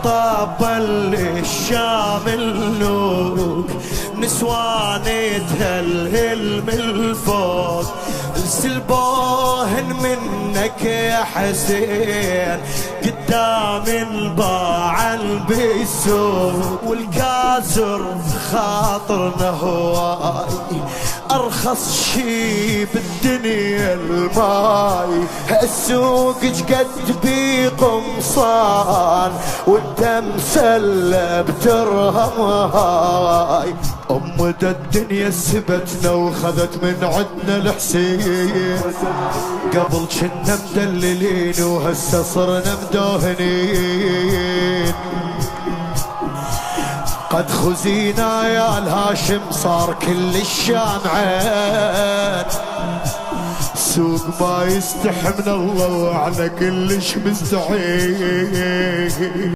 طبل الشام النوك نسوان تهلهل من الفوق السلبوهن منك يا حسين قدام الباع بالسوق والكاسر خاطرنا هواي ارخص شي بالدنيا الماي السوق جقد بي قمصان وانت مسلب ترهم هاي دا الدنيا سبتنا وخذت من عدنا الحسين قبل كنا مدللين وهسه صرنا مدوهنين قد خزينا يا الهاشم صار كل الشام عين سوق ما يستحي من الله وعلى كلش مستحيل